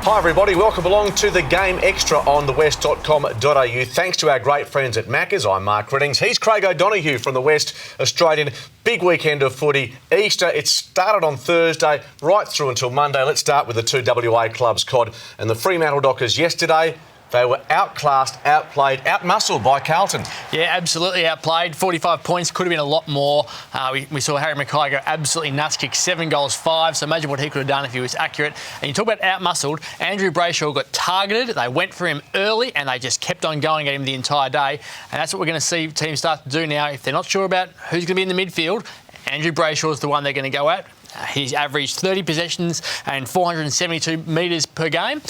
Hi everybody, welcome along to the Game Extra on thewest.com.au. Thanks to our great friends at Maccas. I'm Mark Reddings. He's Craig O'Donoghue from the West Australian. Big weekend of footy. Easter, it started on Thursday, right through until Monday. Let's start with the two WA clubs, Cod and the Fremantle Dockers. Yesterday, they were outclassed, outplayed, outmuscled by Carlton. Yeah, absolutely outplayed. 45 points, could have been a lot more. We saw Harry Mackay go absolutely nuts, kick 7 goals, 5. So imagine what he could have done if he was accurate. And you talk about outmuscled. Andrew Brayshaw got targeted. They went for him early and they just kept on going at him the entire day. And that's what we're going to see teams start to do now. If they're not sure about who's going to be in the midfield, Andrew Brayshaw is the one they're going to go at. He's averaged 30 possessions and 472 metres per game.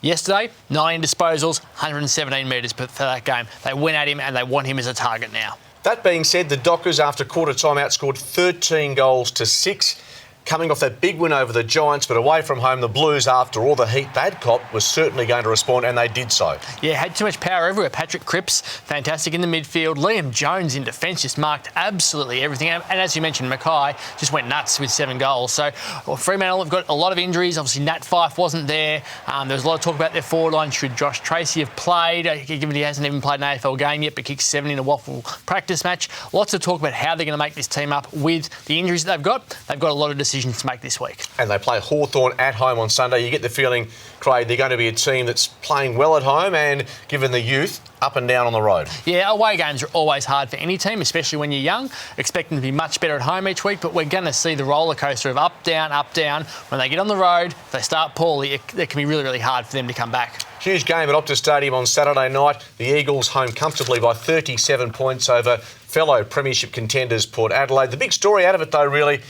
Yesterday, 9 disposals, 117 metres for that game. They went at him and they want him as a target now. That being said, the Dockers, after quarter time, outscored 13 goals to 6. Coming off that big win over the Giants, but away from home, the Blues, after all the heat they'd copped, was certainly going to respond, and they did so. Yeah, had too much power everywhere. Patrick Cripps, fantastic in the midfield. Liam Jones in defence just marked absolutely everything. And as you mentioned, Mackay just went nuts with 7 goals. So Fremantle have got a lot of injuries. Obviously, Nat Fyfe wasn't there. There was a lot of talk about their forward line. Should Josh Tracy have played? Given he hasn't even played an AFL game yet, but kicked 7 in a waffle practice match. Lots of talk about how they're going to make this team up with the injuries that they've got. They've got a lot of decisions to make this week. And they play Hawthorn at home on Sunday. You get the feeling, Craig, they're going to be a team that's playing well at home and, given the youth, up and down on the road. Yeah, away games are always hard for any team, especially when you're young. Expect them to be much better at home each week, but we're going to see the roller coaster of up, down, up, down. When they get on the road, if they start poorly, it can be really, really hard for them to come back. Huge game at Optus Stadium on Saturday night. The Eagles home comfortably by 37 points over fellow premiership contenders Port Adelaide. The big story out of it, though, really,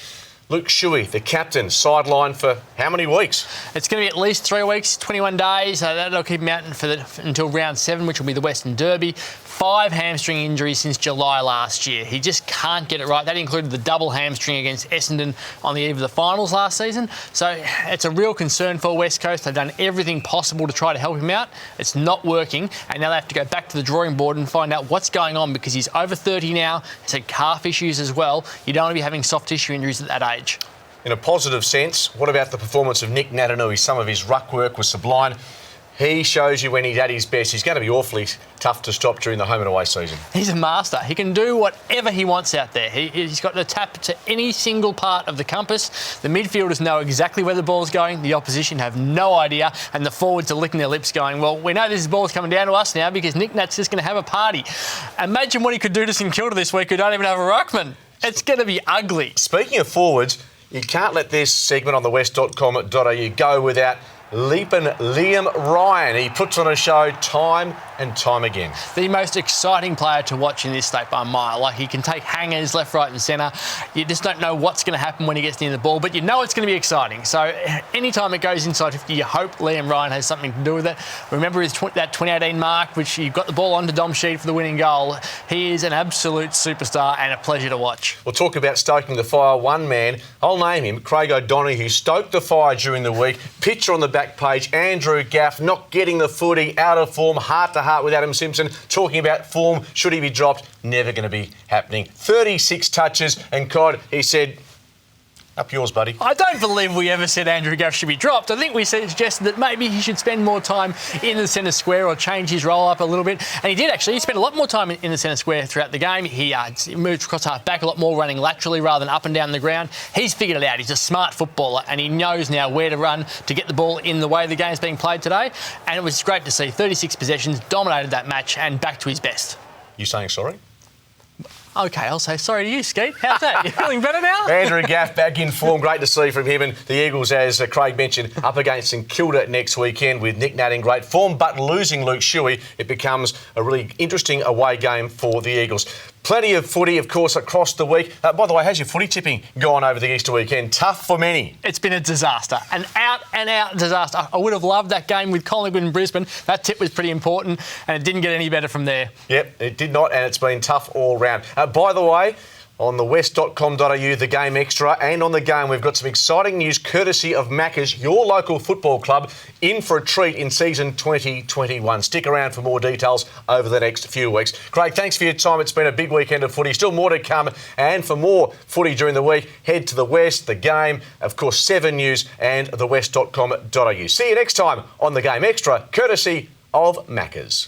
Luke Shuey, the captain, sidelined for how many weeks? It's going to be at least 3 weeks, 21 days. That'll keep him out until round 7, which will be the Western Derby. 5 hamstring injuries since July last year. He just can't get it right. That included the double hamstring against Essendon on the eve of the finals last season. So it's a real concern for West Coast. They've done everything possible to try to help him out. It's not working. And now they have to go back to the drawing board and find out what's going on, because he's over 30 now. He's had calf issues as well. You don't want to be having soft tissue injuries at that age. In a positive sense, what about the performance of Nick Natanui? Some of his ruck work was sublime. He shows you when he's at his best. He's going to be awfully tough to stop during the home and away season. He's a master. He can do whatever he wants out there. He's got to tap to any single part of the compass. The midfielders know exactly where the ball's going. The opposition have no idea. And the forwards are licking their lips going, well, we know this ball's coming down to us now because Nick Nat's just going to have a party. Imagine what he could do to St Kilda this week, who don't even have a ruckman. It's going to be ugly. Speaking of forwards, you can't let this segment on thewest.com.au go without leaping Liam Ryan. He puts on a show time and time again. The most exciting player to watch in this state by a mile. Like, he can take hangers left, right and centre. You just don't know what's going to happen when he gets near the ball, but you know it's going to be exciting. So anytime it goes inside 50, you hope Liam Ryan has something to do with it. Remember that 2018 mark, which he got the ball onto Dom Sheed for the winning goal. He is an absolute superstar and a pleasure to watch. We'll talk about stoking the fire. One man, I'll name him, Craig O'Donoghue, stoked the fire during the week. Picture on the back page, Andrew Gaff not getting the footy, out of form, heart-to-heart with Adam Simpson, talking about form, should he be dropped? Never going to be happening. 36 touches, and Cod, he said, up yours, buddy. I don't believe we ever said Andrew Gaff should be dropped. I think we suggested that maybe he should spend more time in the centre square or change his role up a little bit. And he did, actually. He spent a lot more time in the centre square throughout the game. He moved across half back a lot more, running laterally rather than up and down the ground. He's figured it out. He's a smart footballer and he knows now where to run to get the ball in the way the game's being played today. And it was great to see 36 possessions, dominated that match and back to his best. You saying sorry? OK, I'll say sorry to you, Skeet. How's that? You feeling better now? Andrew Gaff back in form. Great to see from him. And the Eagles, as Craig mentioned, up against St Kilda next weekend with Nick Nat in great form. But losing Luke Shuey, it becomes a really interesting away game for the Eagles. Plenty of footy, of course, across the week. By the way, how's your footy tipping gone over the Easter weekend? Tough for many. It's been a disaster, an out-and-out disaster. I would have loved that game with Collingwood and Brisbane. That tip was pretty important, and it didn't get any better from there. Yep, it did not, and it's been tough all round. By the way, on the west.com.au, the Game Extra, and on the game we've got some exciting news courtesy of Maccas, your local football club, in for a treat in season 2021. Stick around for more details over the next few weeks. Craig, thanks for your time. It's been a big weekend of footy. Still more to come, and for more footy during the week, head to the West, the Game, of course 7 News and the west.com.au. See you next time on the Game Extra, courtesy of Maccas.